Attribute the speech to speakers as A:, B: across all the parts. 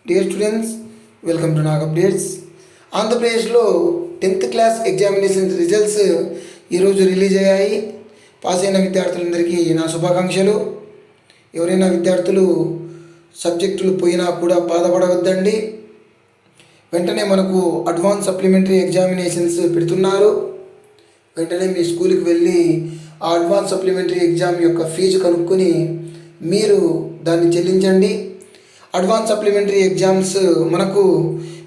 A: Dear students, welcome to Nag updates. ఆంధ్రప్రదేశ్లో 10th class examination results ఈరోజు release అయ్యాయి. Pass అయిన విద్యార్థులందరికీ నా శుభాకాంక్షలు. ఎవరైనా విద్యార్థులు సబ్జెక్టులు పోయినా కూడా బాధపడవద్దండి. వెంటనే మనకు అడ్వాన్స్ సప్లిమెంటరీ ఎగ్జామినేషన్స్ పెడుతున్నారు. వెంటనే మీ స్కూల్కి వెళ్ళి ఆ అడ్వాన్స్ సప్లిమెంటరీ ఎగ్జామ్ యొక్క ఫీజు కనుక్కొని మీరు దాన్ని చెల్లించండి. అడ్వాన్స్ సప్లిమెంటరీ ఎగ్జామ్స్ మనకు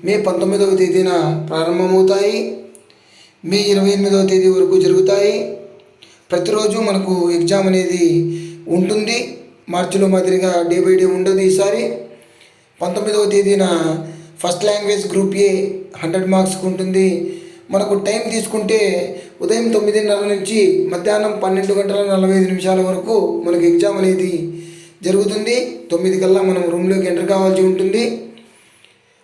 A: మే 19వ తేదీన ప్రారంభమవుతాయి. మే 28వ తేదీ వరకు జరుగుతాయి. ప్రతిరోజు మనకు ఎగ్జామ్ అనేది ఉంటుంది. మార్చిలో మాదిరిగా డే బై డే ఉండదు. ఈసారి 19వ తేదీన ఫస్ట్ లాంగ్వేజ్ గ్రూప్ ఏ 100 మార్క్స్కి ఉంటుంది. మనకు టైం తీసుకుంటే ఉదయం 9:30 నుంచి మధ్యాహ్నం 12:45 వరకు మనకు ఎగ్జామ్ అనేది జరుగుతుంది. 9 కల్లా మనం రూమ్లోకి ఎంటర్ కావాల్సి ఉంటుంది.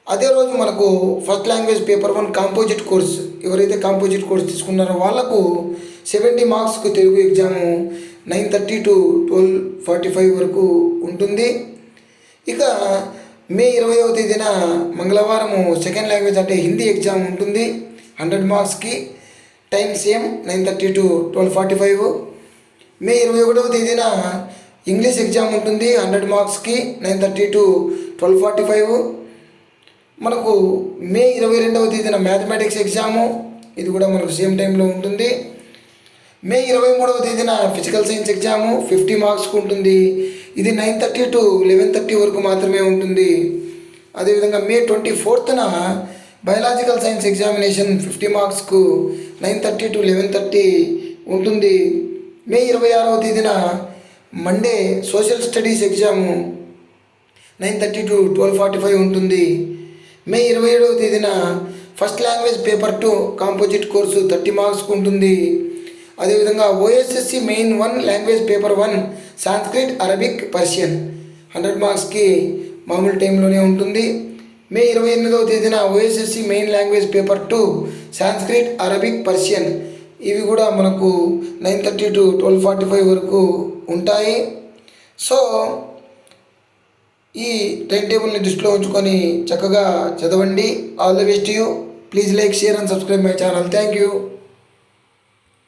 A: అదే రోజు మనకు first language paper 1 composite course, ఎవరైతే కాంపోజిట్ కోర్స్ తీసుకున్నారో వాళ్ళకు 70 మార్క్స్కు తెలుగు ఎగ్జాము 9:30 to 12:45 వరకు ఉంటుంది. ఇక మే 20వ తేదీన మంగళవారము సెకండ్ లాంగ్వేజ్ అంటే హిందీ ఎగ్జామ్ ఉంటుంది. 100 మార్క్స్కి. Time same 9:30 to 12:45. మే 21వ తేదీన ఇంగ్లీష్ ఎగ్జామ్ ఉంటుంది. 100 మార్క్స్కి 9:30 to 12:45. మనకు మే 22వ తేదీన మ్యాథమెటిక్స్ ఎగ్జాము, ఇది కూడా మనకు సేమ్ టైంలో ఉంటుంది. మే 23వ తేదీన ఫిజికల్ సైన్స్ ఎగ్జాము 50 మార్క్స్కి ఉంటుంది. ఇది 9:30 to 11:30 వరకు మాత్రమే ఉంటుంది. అదేవిధంగా మే 24న బయాలజికల్ సైన్స్ ఎగ్జామినేషన్ 50 మార్క్స్కు 9:30 to 11:30 ఉంటుంది. మే 26వ తేదీన Monday social studies exam 9:30 to 12:45 ఉంటుంది. మే 27వ తేదీన first language paper 2 composite course 30 మార్క్స్కి ఉంటుంది. అదేవిధంగా OSSC main 1 language paper 1 Sanskrit, Arabic, Persian 100 మార్క్స్కి మామూలు టైంలోనే ఉంటుంది. మే 28వ తేదీన OSSC main language paper 2 Sanskrit, Arabic, Persian ఇవి కూడా మనకు 9:30 to 12:45 వరకు ఉంటాయి. సో ఈ టైం టేబుల్ని దృష్టిలో ఉంచుకొని చక్కగా చదవండి. All the best you. Please like, share and subscribe my channel. Thank you.